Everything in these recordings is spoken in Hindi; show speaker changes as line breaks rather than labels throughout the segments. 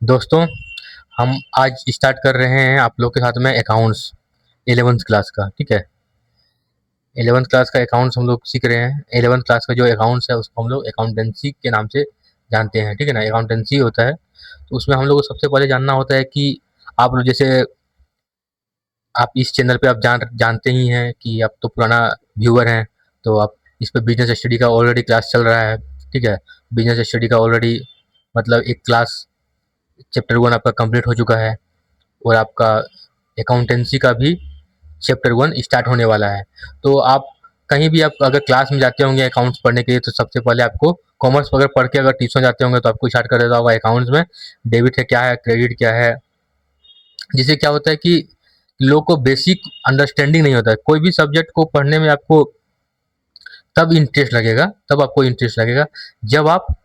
दोस्तों, हम आज स्टार्ट कर रहे हैं आप लोग के साथ में अकाउंट्स 11th क्लास का। ठीक है, 11th क्लास का अकाउंट्स हम लोग सीख रहे हैं। 11th क्लास का जो अकाउंट्स है उसको हम लोग अकाउंटेंसी के नाम से जानते हैं। ठीक है ना, अकाउंटेंसी होता है तो उसमें हम लोग को सबसे पहले जानना होता है कि आप लोग जैसे आप इस चैनल पे आप जानते ही हैं कि आप तो पुराना व्यूअर हैं, तो आप इस पे बिजनेस स्टडी का ऑलरेडी क्लास चल रहा है। ठीक है, बिजनेस स्टडी का ऑलरेडी मतलब एक क्लास चैप्टर 1 आपका कंप्लीट हो चुका है और आपका अकाउंटेंसी का भी चैप्टर 1 स्टार्ट होने वाला है। तो आप कहीं भी आप अगर क्लास में जाते होंगे अकाउंट्स पढ़ने के लिए, तो सबसे पहले आपको कॉमर्स अगर पढ़ के अगर ट्यूशन जाते होंगे तो आपको स्टार्ट कर देता होगा अकाउंट्स में डेबिट है क्या है, क्रेडिट क्या है। जिससे क्या होता है कि लोग को बेसिक अंडरस्टैंडिंग नहीं होता है। कोई भी सब्जेक्ट को पढ़ने में आपको तब आपको इंटरेस्ट लगेगा जब आप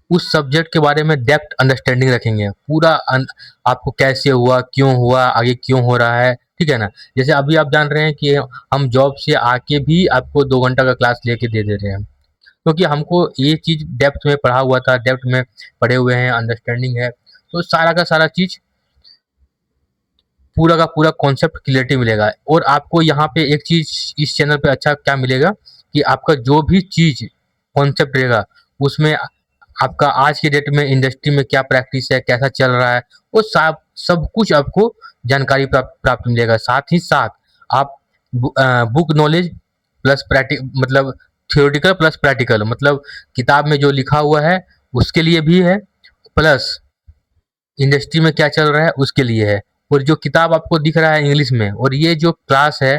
उस सब्जेक्ट के बारे में डेप्थ अंडरस्टैंडिंग रखेंगे। आपको कैसे हुआ, क्यों हुआ, आगे क्यों हो रहा है। ठीक है ना, जैसे अभी आप जान रहे हैं कि हम जॉब से आके भी आपको 2 घंटा का क्लास लेके दे रहे हैं, क्योंकि हमको ये चीज़ डेप्थ में पढ़ा हुआ था, डेप्थ में पढ़े हुए हैं, अंडरस्टैंडिंग है। तो सारा का सारा चीज़ पूरा का पूरा कॉन्सेप्ट क्लियरिटी मिलेगा। और आपको यहाँ पे एक चीज़ इस चैनल पे अच्छा क्या मिलेगा कि आपका जो भी चीज़ कॉन्सेप्ट रहेगा उसमें आपका आज के डेट में इंडस्ट्री में क्या प्रैक्टिस है, कैसा चल रहा है, वो सब कुछ आपको जानकारी प्राप्त मिलेगा। साथ ही साथ आप बुक नॉलेज प्लस प्रैक्टिक मतलब थियोरेटिकल प्लस प्रैक्टिकल, मतलब किताब में जो लिखा हुआ है उसके लिए भी है, प्लस इंडस्ट्री में क्या चल रहा है उसके लिए है। और जो किताब आपको दिख रहा है इंग्लिश में, और ये जो क्लास है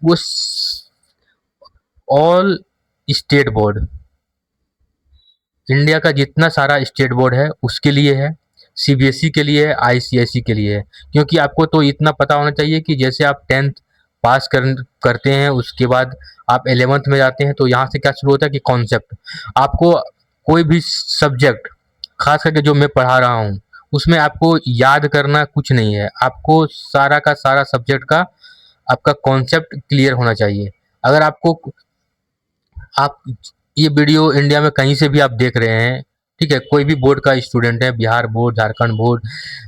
वो ऑल स्टेट बोर्ड, इंडिया का जितना सारा स्टेट बोर्ड है उसके लिए है, सीबीएसई के लिए है, आईसीएसई के लिए है। क्योंकि आपको तो इतना पता होना चाहिए कि जैसे आप 10th पास करते हैं उसके बाद आप 11th में जाते हैं, तो यहाँ से क्या शुरू होता है कि कॉन्सेप्ट आपको कोई भी सब्जेक्ट, खास करके जो मैं पढ़ा रहा हूँ उसमें आपको याद करना कुछ नहीं है। आपको सारा का सारा सब्जेक्ट का आपका कॉन्सेप्ट क्लियर होना चाहिए। अगर आपको आप ये वीडियो इंडिया में कहीं से भी आप देख रहे हैं, ठीक है, कोई भी बोर्ड का स्टूडेंट है, Bihar board, Jharkhand board,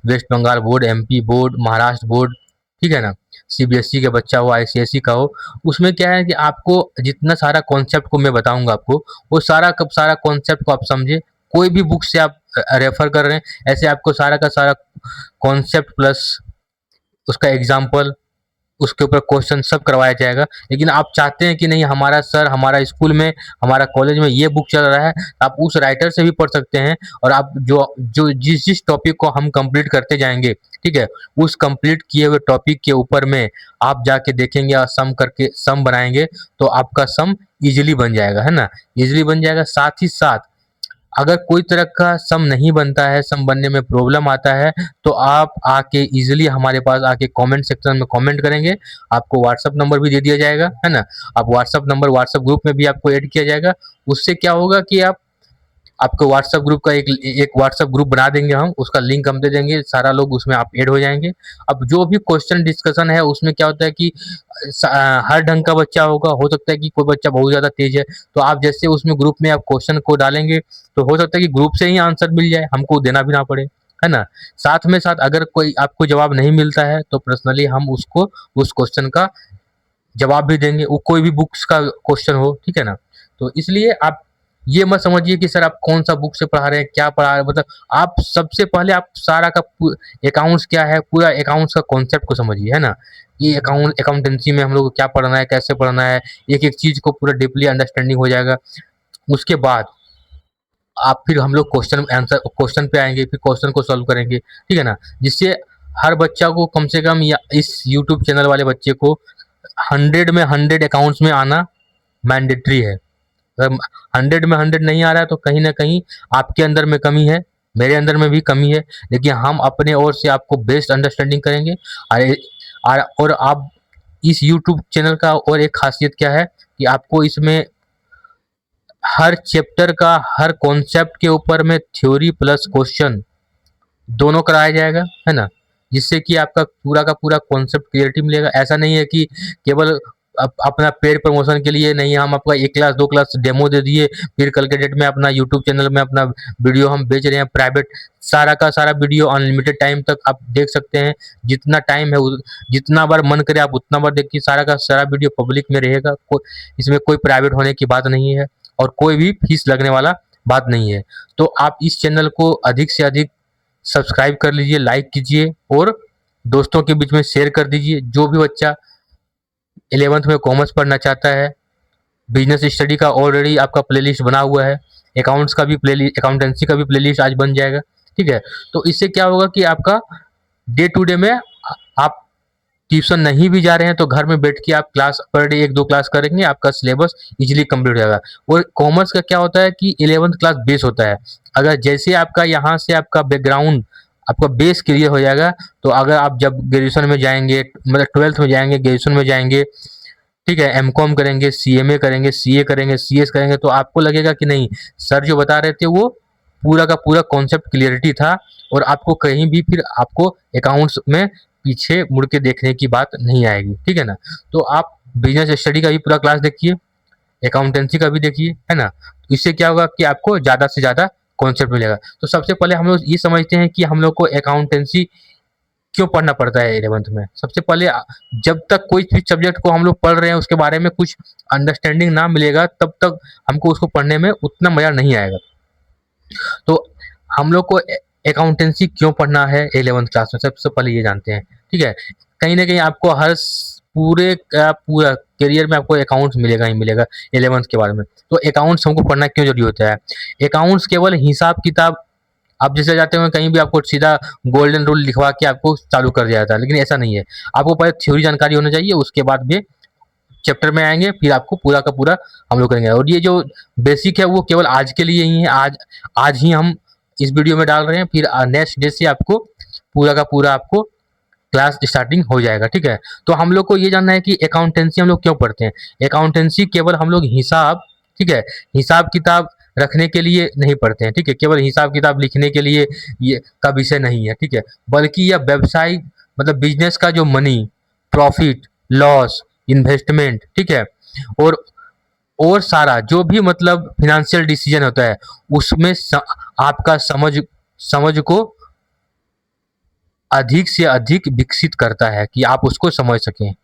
West Bengal board, MP board, Maharashtra board, ठीक है ना, सीबीएसई का बच्चा हो, आईसीएसई का हो, उसमें क्या है कि आपको जितना सारा कॉन्सेप्ट को मैं बताऊंगा आपको, वो सारा कॉन्सेप्ट को आप समझे। कोई भी बुक से आप रेफर कर रहे हैं, ऐसे आपको सारा का सारा कॉन्सेप्ट प्लस उसका एग्जाम्पल, उसके ऊपर क्वेश्चन सब करवाया जाएगा। लेकिन आप चाहते हैं कि नहीं, हमारा सर, हमारा स्कूल में, हमारा कॉलेज में ये बुक चल रहा है, आप उस राइटर से भी पढ़ सकते हैं। और आप जो जो जिस जिस टॉपिक को हम कंप्लीट करते जाएंगे, ठीक है, उस कंप्लीट किए हुए टॉपिक के ऊपर में आप जाके देखेंगे और सम करके सम बनाएंगे, तो आपका सम इजीली बन जाएगा, है ना, इजीली बन जाएगा। साथ ही साथ अगर कोई तरह का सम नहीं बनता है, सम बनने में प्रॉब्लम आता है, तो आप आके इजीली हमारे पास आके कमेंट सेक्शन में कमेंट करेंगे। आपको व्हाट्सअप नंबर भी दे दिया जाएगा, है ना, आप व्हाट्सअप ग्रुप में भी आपको ऐड किया जाएगा। उससे क्या होगा कि आपको व्हाट्सएप ग्रुप का एक व्हाट्सएप ग्रुप बना देंगे, हम उसका लिंक हम दे देंगे, सारा लोग उसमें आप ऐड हो जाएंगे। अब जो भी क्वेश्चन डिस्कशन है उसमें क्या होता है कि हर ढंग का बच्चा होगा, हो सकता है कि कोई बच्चा बहुत ज़्यादा तेज है, तो आप जैसे उसमें ग्रुप में आप क्वेश्चन को डालेंगे तो हो सकता है कि ग्रुप से ही आंसर मिल जाए, हमको देना भी ना पड़े, है ना। साथ में साथ अगर कोई आपको जवाब नहीं मिलता है तो पर्सनली हम उसको उस क्वेश्चन का जवाब भी देंगे, वो कोई भी बुक्स का क्वेश्चन हो, ठीक है ना। तो इसलिए आप ये मत समझिए कि सर आप कौन सा बुक से पढ़ा रहे हैं, क्या पढ़ा रहे हैं, मतलब आप सबसे पहले आप सारा का अकाउंट्स क्या है, पूरा अकाउंट्स का कॉन्सेप्ट को समझिए, है ना। ये अकाउंटेंसी में हम लोग को क्या पढ़ना है, कैसे पढ़ना है, एक एक चीज़ को पूरा डीपली अंडरस्टैंडिंग हो जाएगा। उसके बाद आप फिर हम लोग क्वेश्चन पे आएंगे, फिर क्वेश्चन को सॉल्व करेंगे, ठीक है ना। जिससे हर बच्चा को कम से कम, या इस यूट्यूब चैनल वाले बच्चे को 100 में 100 अकाउंट्स में आना मैंडेटरी है। अगर 100 में 100 नहीं आ रहा है तो कहीं ना कहीं आपके अंदर में कमी है, मेरे अंदर में भी कमी है, लेकिन हम अपने ओर से आपको बेस्ट अंडरस्टैंडिंग करेंगे। और आप इस यूट्यूब चैनल का और एक खासियत क्या है कि आपको इसमें हर चैप्टर का हर कॉन्सेप्ट के ऊपर में थ्योरी प्लस क्वेश्चन दोनों कराया जाएगा, है ना। जिससे कि आपका पूरा का पूरा कॉन्सेप्ट क्लियरिटी मिलेगा। ऐसा नहीं है कि केवल अपना पेड प्रमोशन के लिए नहीं, हम आपका 1 क्लास 2 क्लास डेमो दे दिए, फिर कल के डेट में अपना यूट्यूब चैनल में अपना वीडियो हम बेच रहे हैं प्राइवेट, सारा का सारा वीडियो अनलिमिटेड टाइम तक आप देख सकते हैं। जितना टाइम है जितना बार मन करे आप उतना बार देखिए, सारा का सारा वीडियो पब्लिक में रहेगा, इसमें कोई प्राइवेट होने की बात नहीं है और कोई भी फीस लगने वाला बात नहीं है। तो आप इस चैनल को अधिक से अधिक सब्सक्राइब कर लीजिए, लाइक कीजिए और दोस्तों के बीच में शेयर कर दीजिए। जो भी बच्चा 11th में कॉमर्स पढ़ना चाहता है, बिजनेस स्टडी का ऑलरेडी आपका प्लेलिस्ट बना हुआ है, अकाउंट्स का भी प्लेलिस्ट, अकाउंटेंसी का भी प्लेलिस्ट आज बन जाएगा, ठीक है। तो इससे क्या होगा कि आपका डे टू डे में आप ट्यूशन नहीं भी जा रहे हैं तो घर में बैठ के आप क्लास पर डे 1-2 क्लास करेंगे, आपका सिलेबस इजीली कंप्लीट हो जाएगा। और कॉमर्स का क्या होता है कि 11th क्लास बेस होता है। अगर जैसे आपका यहाँ से आपका बैकग्राउंड, आपका बेस क्लियर हो जाएगा, तो अगर आप जब ग्रेजुएशन में जाएंगे, मतलब 12th में जाएंगे, ग्रेजुएशन में जाएंगे, ठीक है, एमकॉम करेंगे, सीएमए करेंगे, सीए करेंगे, सीएस करेंगे, तो आपको लगेगा कि नहीं, सर जो बता रहे थे वो पूरा का पूरा कॉन्सेप्ट क्लियरिटी था और आपको कहीं भी फिर आपको अकाउंट्स में पीछे मुड़ के देखने की बात नहीं आएगी, ठीक है ना। तो आप बिजनेस स्टडी का भी पूरा क्लास देखिए, अकाउंटेंसी का भी देखिए, है ना। तो इससे क्या होगा कि आपको ज़्यादा से ज़्यादा कॉन्सेप्ट मिलेगा। तो सबसे पहले हम लोग ये समझते हैं कि हम लोग को अकाउंटेंसी क्यों पढ़ना पड़ता है 11th में। सबसे पहले जब तक कोई भी सब्जेक्ट को हम लोग पढ़ रहे हैं उसके बारे में कुछ अंडरस्टैंडिंग ना मिलेगा तब तक हमको उसको पढ़ने में उतना मज़ा नहीं आएगा। तो हम लोग को अकाउंटेंसी क्यों पढ़ना है 11th क्लास में, सबसे पहले ये जानते हैं, ठीक है। कहीं ना कहीं आपको हर पूरे का पूरा करियर में आपको अकाउंट्स मिलेगा ही मिलेगा 11th के बारे में। तो अकाउंट्स हमको पढ़ना क्यों जरूरी होता है? अकाउंट्स केवल हिसाब किताब, आप जैसे जाते हो कहीं भी आपको सीधा गोल्डन रूल लिखवा के आपको चालू कर दिया जाता है, लेकिन ऐसा नहीं है। आपको पहले थ्योरी जानकारी होनी चाहिए, उसके बाद में चैप्टर में आएंगे, फिर आपको पूरा का पूरा हम लोग करेंगे। और ये जो बेसिक है वो केवल आज के लिए ही है, आज ही हम इस वीडियो में डाल रहे हैं, फिर नेक्स्ट डे से आपको पूरा का पूरा आपको क्लास स्टार्टिंग हो जाएगा, ठीक है। तो हम लोग को ये जानना है कि अकाउंटेंसी हम लोग क्यों पढ़ते हैं। अकाउंटेंसी केवल हम लोग हिसाब, ठीक है, हिसाब किताब रखने के लिए नहीं पढ़ते हैं, ठीक है, केवल हिसाब किताब लिखने के लिए ये का विषय नहीं है, ठीक है, बल्कि यह व्यवसाय मतलब बिजनेस का जो मनी, प्रॉफिट, लॉस, इन्वेस्टमेंट, ठीक है, और और सारा जो भी मतलब फिनेंशियल डिसीजन होता है उसमें आपका समझ को अधिक से अधिक विकसित करता है कि आप उसको समझ सकें।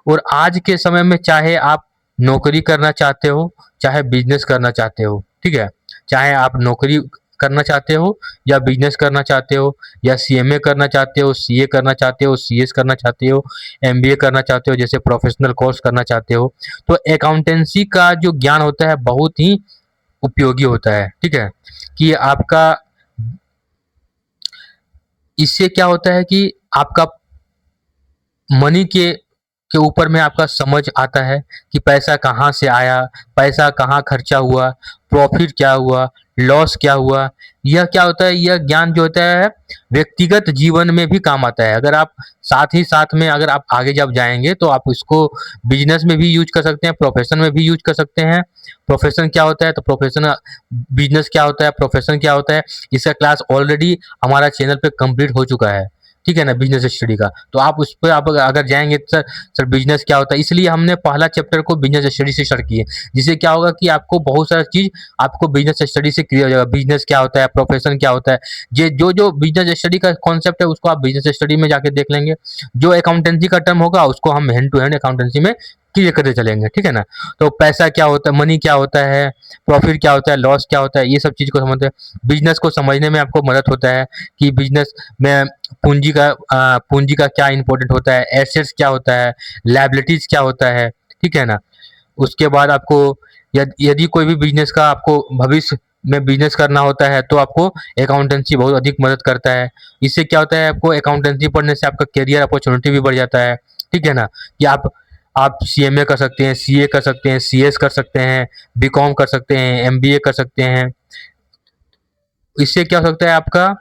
और आज के समय में चाहे आप नौकरी करना चाहते हो, चाहे बिजनेस करना चाहते हो, ठीक है, चाहे आप नौकरी करना चाहते हो या बिजनेस करना चाहते हो या सीएमए करना चाहते हो, सीए करना चाहते हो, सीएस करना चाहते हो, एमबीए करना चाहते हो, जैसे प्रोफेशनल कोर्स करना चाहते हो, तो अकाउंटेंसी का जो ज्ञान होता है बहुत ही उपयोगी होता है, ठीक है। कि आपका इससे क्या होता है कि आपका मनी के ऊपर में आपका समझ आता है कि पैसा कहाँ से आया, पैसा कहाँ खर्चा हुआ, प्रॉफिट क्या हुआ, लॉस क्या हुआ। यह क्या होता है, यह ज्ञान जो होता है व्यक्तिगत जीवन में भी काम आता है। अगर आप साथ ही साथ में अगर आप आगे जब जाएंगे तो आप इसको बिजनेस में भी यूज कर सकते हैं, प्रोफेशन में भी यूज कर सकते हैं। प्रोफेशन क्या होता है, तो प्रोफेशन, बिजनेस क्या होता है, प्रोफेशन क्या होता है, इसका क्लास ऑलरेडी हमारा चैनल पे कंप्लीट हो चुका है, ठीक है ना, बिजनेस स्टडी का। तो आप उस पर आप अगर जाएंगे तो सर बिजनेस क्या होता है, इसलिए हमने पहला चैप्टर को बिजनेस स्टडी से स्टार्ट किए, जिससे क्या होगा कि आपको बहुत सारा चीज आपको बिजनेस स्टडी से क्लियर हो जाएगा। बिजनेस क्या होता है, प्रोफेशन क्या होता है, ये जो बिजनेस स्टडी का कॉन्सेप्ट है उसको आप बिजनेस स्टडी में जाके देख लेंगे। जो अकाउंटेंसी का टर्म होगा उसको हम हैंड टू हैंड अकाउंटेंसी में क्लियर करते चलेंगे, ठीक है ना। तो पैसा क्या होता है, मनी क्या होता है, प्रॉफिट क्या होता है, लॉस क्या होता है, ये सब चीज को समझते हैं। बिजनेस को समझने में आपको मदद होता है कि बिजनेस में पूंजी का क्या इंपॉर्टेंट होता है, एसेट्स क्या होता है, लायबिलिटीज क्या होता है, ठीक है ना। उसके बाद आपको यदि कोई भी बिजनेस का आपको भविष्य में बिजनेस करना होता है तो आपको अकाउंटेंसी बहुत अधिक मदद करता है। इससे क्या होता है, आपको अकाउंटेंसी पढ़ने से आपका करियर अपॉर्चुनिटी भी बढ़ जाता है, ठीक है ना। कि आप सीएमए कर सकते हैं, सीए कर सकते हैं, सीएस कर सकते हैं, बीकॉम कर सकते हैं, एमबीए कर सकते हैं। इससे क्या हो सकता है, आपका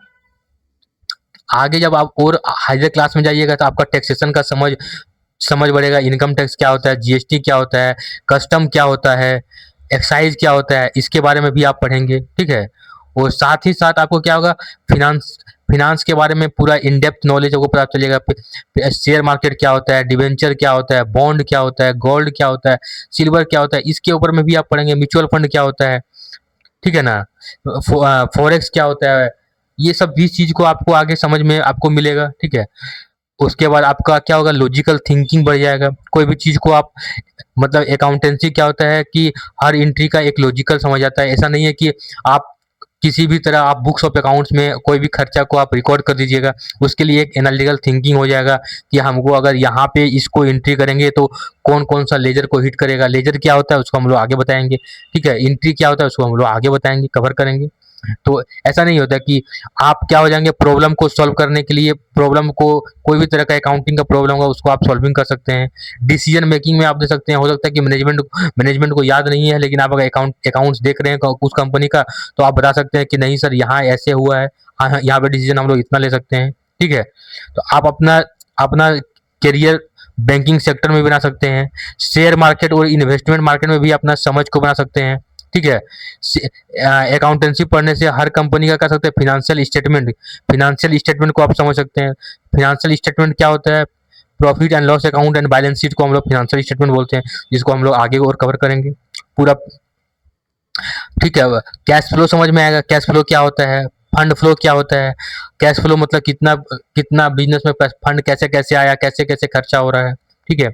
आगे जब आप और हायर क्लास में जाइएगा तो आपका टैक्सेशन का समझ बढ़ेगा। इनकम टैक्स क्या होता है, जीएसटी क्या होता है, कस्टम क्या होता है, एक्साइज क्या होता है, इसके बारे में भी आप पढ़ेंगे, ठीक है। और साथ ही साथ आपको क्या होगा, फिनांस के बारे में पूरा इन डेप्थ नॉलेज आपको पता चलेगा। शेयर मार्केट क्या होता है, डिवेंचर क्या होता है, बॉन्ड क्या होता है, गोल्ड क्या होता है, सिल्वर क्या होता है, इसके ऊपर में भी आप पढ़ेंगे। म्यूचुअल फंड क्या होता है, ठीक है ना, फॉरेक्स क्या होता है, ये सब 20 चीज को आपको आगे समझ में आपको मिलेगा, ठीक है। उसके बाद आपका क्या होगा, लॉजिकल थिंकिंग बढ़ जाएगा। कोई भी चीज को आप मतलब अकाउंटेंसी क्या होता है कि हर एंट्री का एक लॉजिकल समझ आता है। ऐसा नहीं है कि आप किसी भी तरह आप बुक्स ऑफ अकाउंट्स में कोई भी खर्चा को आप रिकॉर्ड कर दीजिएगा। उसके लिए एक एनालिटिकल थिंकिंग हो जाएगा कि हमको अगर यहाँ पे इसको एंट्री करेंगे तो कौन कौन सा लेजर को हिट करेगा। लेजर क्या होता है उसको हम लोग आगे बताएंगे, ठीक है। एंट्री क्या होता है उसको हम लोग आगे बताएंगे, कवर करेंगे। तो ऐसा नहीं होता कि आप क्या हो जाएंगे, प्रॉब्लम को सॉल्व करने के लिए, प्रॉब्लम को कोई भी तरह का अकाउंटिंग का प्रॉब्लम होगा उसको आप सॉल्विंग कर सकते हैं। डिसीजन मेकिंग में आप दे सकते हैं। हो सकता है कि मैनेजमेंट को याद नहीं है, लेकिन आप अगर अकाउंट्स देख रहे हैं उस कंपनी का, तो आप बता सकते हैं कि नहीं सर यहाँ ऐसे हुआ है, हाँ यहाँ पे डिसीजन हम लोग इतना ले सकते हैं, ठीक है। तो आप अपना अपना करियर बैंकिंग सेक्टर में बना सकते हैं। शेयर मार्केट और इन्वेस्टमेंट मार्केट में भी अपना समझ को बना सकते हैं, ठीक है। अकाउंटेंसी पढ़ने से हर कंपनी का कर सकते हैं फिनेंशियल स्टेटमेंट को आप समझ सकते हैं। फिनेंशियल स्टेटमेंट क्या होता है, profit and loss account and balance sheet को हम लोग फिनेंशियल स्टेटमेंट बोलते हैं, जिसको हम लोग आगे और कवर करेंगे पूरा, ठीक है। कैश फ्लो समझ में आएगा, कैश फ्लो क्या होता है, फंड फ्लो क्या होता है। कैश फ्लो मतलब कितना कितना बिजनेस में फंड कैसे कैसे आया, कैसे कैसे खर्चा हो रहा है, ठीक है।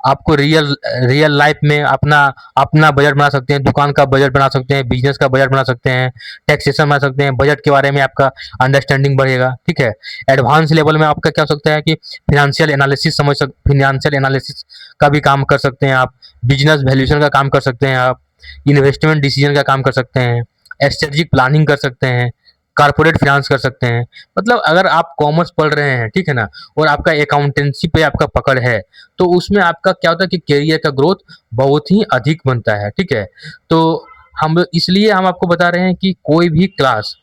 आपको रियल रियल लाइफ में अपना अपना बजट बना सकते हैं, दुकान का बजट बना सकते हैं, बिजनेस का बजट बना सकते हैं, टैक्सेशन बना सकते हैं। बजट के बारे में आपका अंडरस्टैंडिंग बढ़ेगा, ठीक है। एडवांस लेवल में आपका क्या हो सकता है कि फिनेंशियल एनालिसिस का भी काम कर सकते हैं आप, बिजनेस वैल्यूएशन का काम कर सकते हैं आप, इन्वेस्टमेंट डिसीजन का काम कर सकते हैं, स्ट्रेटेजिक प्लानिंग कर सकते हैं, कारपोरेट फाइनेंस कर सकते हैं। मतलब अगर आप कॉमर्स पढ़ रहे हैं, ठीक है ना, और आपका अकाउंटेंसी पे आपका पकड़ है, तो उसमें आपका क्या होता है कि करियर का ग्रोथ बहुत ही अधिक बनता है, ठीक है। तो हम इसलिए हम आपको बता रहे हैं कि कोई भी क्लास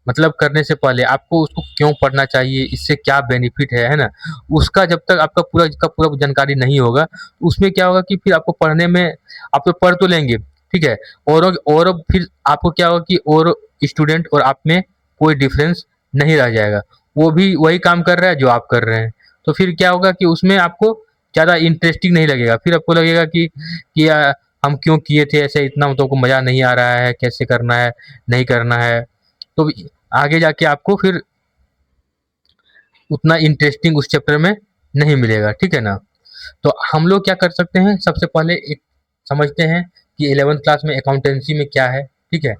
मतलब करने से पहले आपको उसको क्यों पढ़ना चाहिए, इससे क्या बेनिफिट है ना, उसका जब तक आपका पूरा का पूरा जानकारी नहीं होगा, उसमें क्या होगा कि फिर आपको पढ़ने में, आप तो पढ़ तो लेंगे, ठीक है, और फिर आपको क्या होगा कि और स्टूडेंट और आप में कोई डिफरेंस नहीं रह जाएगा। वो भी वही काम कर रहा है जो आप कर रहे हैं, तो फिर क्या होगा कि उसमें आपको ज़्यादा इंटरेस्टिंग नहीं लगेगा। फिर आपको लगेगा कि हम क्यों किए थे ऐसे, इतना तो को मज़ा नहीं आ रहा है, कैसे करना है, नहीं करना है। तो आगे जाके आपको फिर उतना इंटरेस्टिंग उस चैप्टर में नहीं मिलेगा, ठीक है ना। तो हम लोग क्या कर सकते हैं, सबसे पहले एक समझते हैं कि 11th क्लास में अकाउंटेंसी में क्या है, ठीक है।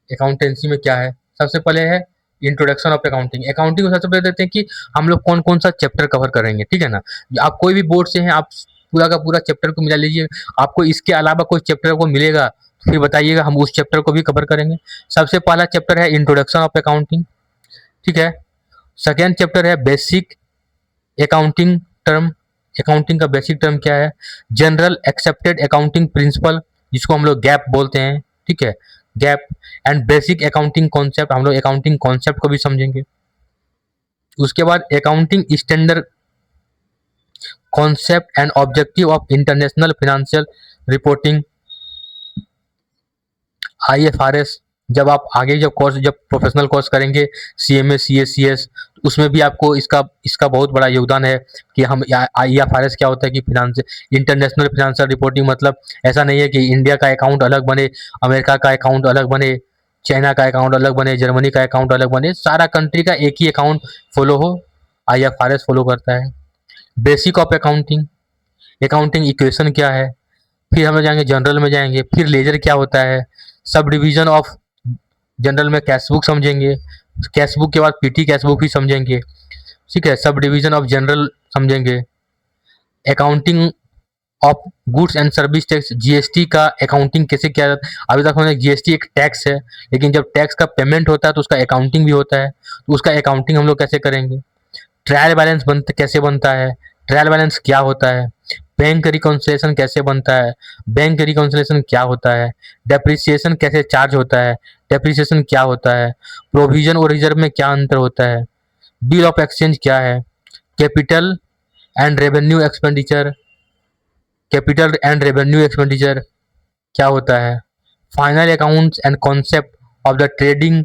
अकाउंटेंसी में क्या है, सबसे पहले है इंट्रोडक्शन ऑफ अकाउंटिंग। अकाउंटिंग को सबसे पहले देते हैं कि हम लोग कौन कौन सा चैप्टर कवर करेंगे, ठीक है ना। आप कोई भी बोर्ड से हैं, आप पूरा का पूरा चैप्टर को मिला लीजिए। आपको इसके अलावा कोई चैप्टर को मिलेगा तो फिर बताइएगा, हम उस चैप्टर को भी कवर करेंगे। सबसे पहला चैप्टर है इंट्रोडक्शन ऑफ अकाउंटिंग, ठीक है। सेकेंड चैप्टर है बेसिक अकाउंटिंग टर्म। अकाउंटिंग का बेसिक टर्म क्या है, जनरल एक्सेप्टेड अकाउंटिंग प्रिंसिपल, जिसको हम लोग गैप बोलते हैं, ठीक है, gap. And basic accounting concept, हम लोग अकाउंटिंग कॉन्सेप्ट को भी समझेंगे। उसके बाद accounting standard concept and objective of international financial reporting, IFRS। जब आप आगे जब प्रोफेशनल कोर्स करेंगे, CMA CACS, उसमें भी आपको इसका इसका बहुत बड़ा योगदान है कि हम IFRS क्या होता है कि फिनांस इंटरनेशनल फाइनेंशियल रिपोर्टिंग। मतलब ऐसा नहीं है कि इंडिया का अकाउंट अलग बने, अमेरिका का अकाउंट अलग बने, चाइना का अकाउंट अलग बने, जर्मनी का अकाउंट अलग बने, सारा कंट्री का एक ही अकाउंट फॉलो हो, IFRS फॉलो करता है। Basic of accounting, accounting equation क्या है, फिर हम लोग जाएंगे जनरल में जाएंगे, फिर लेजर क्या होता है, सब डिवीजन ऑफ जनरल में कैश बुक समझेंगे, कैश बुक के बाद PT कैश बुक भी समझेंगे, ठीक है। सब डिवीजन ऑफ जनरल समझेंगे। Accounting of goods and service tax, GST का अकाउंटिंग कैसे किया जाता है। अभी तक हमने GST एक टैक्स है, लेकिन जब टैक्स का पेमेंट होता है तो उसका अकाउंटिंग भी होता है, तो उसका अकाउंटिंग हम लोग कैसे करेंगे। ट्रायल बैलेंस कैसे बनता है, ट्रायल बैलेंस क्या होता है, बैंक रिकॉन्सिलेशन कैसे बनता है, बैंक रिकॉन्सिलेशन क्या होता है, डेप्रिसिएशन कैसे चार्ज होता है, डेप्रिसिएशन क्या होता है, प्रोविजन और रिजर्व में क्या अंतर होता है, बिल ऑफ एक्सचेंज क्या है, capital and revenue expenditure, capital and revenue expenditure क्या होता है, final accounts and concept of the trading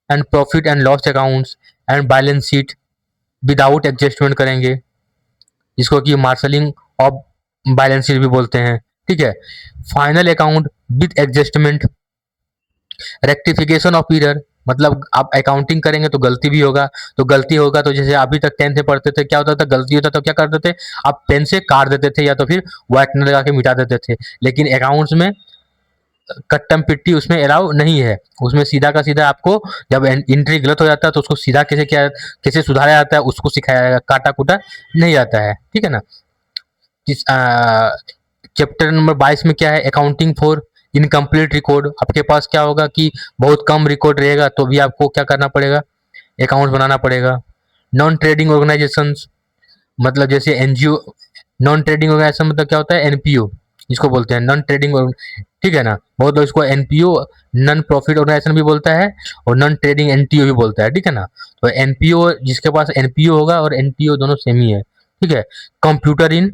and profit and loss accounts and balance sheet without adjustment करेंगे, जिसको कि मार्शलिंग ऑफ बैलेंस शीट भी बोलते हैं। ठीक है, final account with adjustment, rectification of error, मतलब आप अकाउंटिंग करेंगे तो गलती भी होगा, तो गलती होगा तो जैसे अभी तक 10th में पढ़ते थे क्या होता था, गलती होता तो क्या करते थे, आप पेन से काट देते थे या तो फिर व्हाइटनर लगा के मिटा देते थे। लेकिन अकाउंट्स में कट्टम पिट्टी उसमें अलाउ नहीं है, उसमें सीधा का सीधा आपको जब एंट्री गलत हो जाता है तो उसको सीधा कैसे सुधारा जाता है उसको सिखाया जाएगा, काटा कूटा नहीं जाता है। ठीक है ना। चैप्टर नंबर 22 में क्या है, अकाउंटिंग फॉर इनकम्प्लीट रिकॉर्ड। आपके पास क्या होगा कि बहुत कम रिकॉर्ड रहेगा तो भी आपको क्या करना पड़ेगा, अकाउंट बनाना पड़ेगा। नॉन ट्रेडिंग ऑर्गेनाइजेशंस, मतलब जैसे एनजीओ, नॉन ट्रेडिंग ऑर्गेनाइजेशन मतलब क्या होता है, एनपीओ जिसको बोलते हैं, नॉन ट्रेडिंग। ठीक है ना, बहुत लोग इसको एनपीओ नॉन प्रॉफिट ऑर्गेनाइजेशन भी बोलता है और नॉन ट्रेडिंग एनटीओ भी बोलता है। ठीक है ना, तो एनपीओ जिसके पास एनपीओ होगा और एनटीओ दोनों सेम ही है। ठीक है, कंप्यूटर इन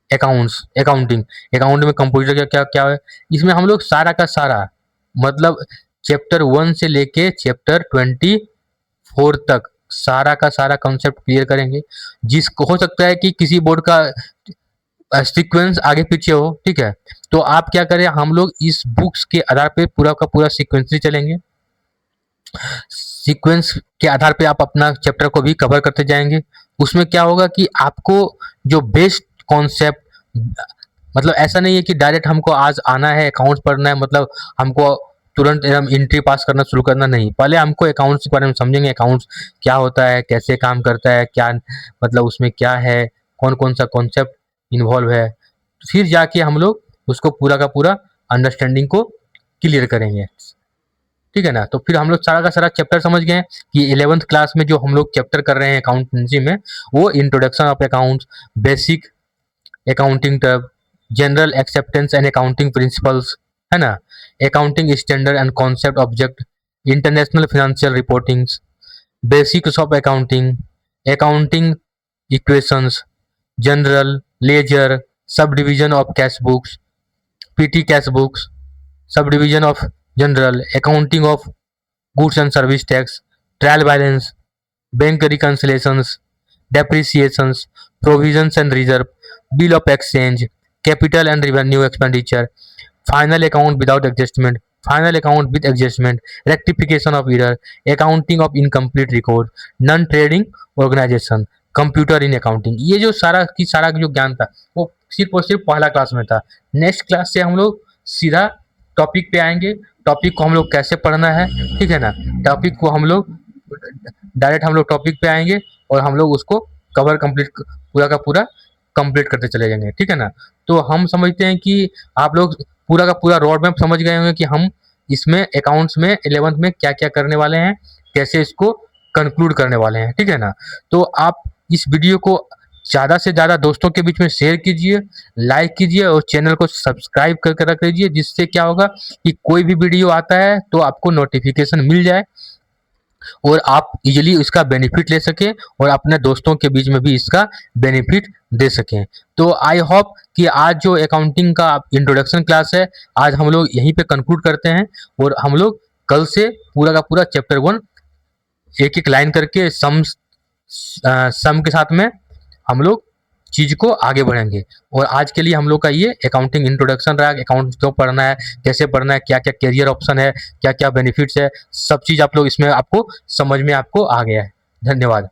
अकाउंट्स, अकाउंटिंग, अकाउंट में कंप्यूटर क्या क्या क्या है, इसमें हम लोग सारा का सारा मतलब चैप्टर 1 से लेके चैप्टर 24 तक सारा का सारा कॉन्सेप्ट क्लियर करेंगे। जिसको हो सकता है कि किसी बोर्ड का सीक्वेंस आगे पीछे हो, ठीक है, तो आप क्या करें, हम लोग इस बुक्स के आधार पे पूरा का पूरा सीक्वेंसली चलेंगे। सीक्वेंस के आधार पे आप अपना चैप्टर को भी कवर करते जाएंगे। उसमें क्या होगा कि आपको जो बेस्ट कॉन्सेप्ट, मतलब ऐसा नहीं है कि डायरेक्ट हमको आज आना है अकाउंट्स पढ़ना है, मतलब हमको तुरंत एकदम एंट्री पास करना शुरू करना नहीं। पहले हमको अकाउंट्स के बारे में समझेंगे, अकाउंट्स क्या होता है, कैसे काम करता है, क्या मतलब उसमें क्या है, कौन कौन सा कॉन्सेप्ट इन्वॉल्व है, फिर जाके हम लोग उसको पूरा का पूरा अंडरस्टैंडिंग को क्लियर करेंगे। ठीक है ना, तो फिर हम लोग सारा का सारा चैप्टर समझ गए कि 11th क्लास में जो हम लोग चैप्टर कर रहे हैं अकाउंटेंसी में, वो introduction of accounts, basic accounting term, general acceptance and accounting principles, है ना, accounting standard and concept object, international financial reportings, basics of accounting, accounting equations, general ledger, subdivision of cash books, petty cash books, subdivision of general, accounting of goods and service tax, trial balance, bank reconciliations, depreciations, provisions and reserve, bill of exchange, capital and revenue expenditure, final account without adjustment, final account with adjustment, rectification of error, accounting of incomplete record, non trading organization, computer in accounting. ये जो सारा की सारा जो ज्ञान था वो सिर्फ और सिर्फ पहला क्लास में था। नेक्स्ट क्लास से हम लोग सीधा टॉपिक पे आएंगे, टॉपिक को हम लोग कैसे पढ़ना है, ठीक है ना, टॉपिक को हम लोग डायरेक्ट हम लोग टॉपिक पे आएंगे और हम लोग उसको कवर कंप्लीट पूरा का पूरा कंप्लीट करते चले जाएंगे। ठीक है ना, तो हम समझते हैं कि आप लोग पूरा का पूरा रोड मैप समझ गए होंगे कि हम इसमें अकाउंट्स में 11th में क्या क्या करने वाले हैं, कैसे इसको कंक्लूड करने वाले हैं। ठीक है ना, तो आप इस वीडियो को ज़्यादा से ज़्यादा दोस्तों के बीच में शेयर कीजिए, लाइक कीजिए और चैनल को सब्सक्राइब करके रख लीजिए, जिससे क्या होगा कि कोई भी वीडियो आता है तो आपको नोटिफिकेशन मिल जाए और आप इजीली इसका बेनिफिट ले सकें और अपने दोस्तों के बीच में भी इसका बेनिफिट दे सकें। तो आई होप कि आज जो अकाउंटिंग का इंट्रोडक्शन क्लास है आज हम लोग यहीं पे कंक्लूड करते हैं और हम लोग कल से पूरा का पूरा चैप्टर 1 एक एक लाइन करके सम के साथ में हम लोग चीज को आगे बढ़ेंगे। और आज के लिए हम लोग का ये अकाउंटिंग इंट्रोडक्शन रहा, अकाउंट क्यों पढ़ना है, कैसे पढ़ना है, क्या क्या कैरियर ऑप्शन है, क्या क्या बेनिफिट्स है, सब चीज आप लोग इसमें आपको समझ में आपको आ गया है। धन्यवाद।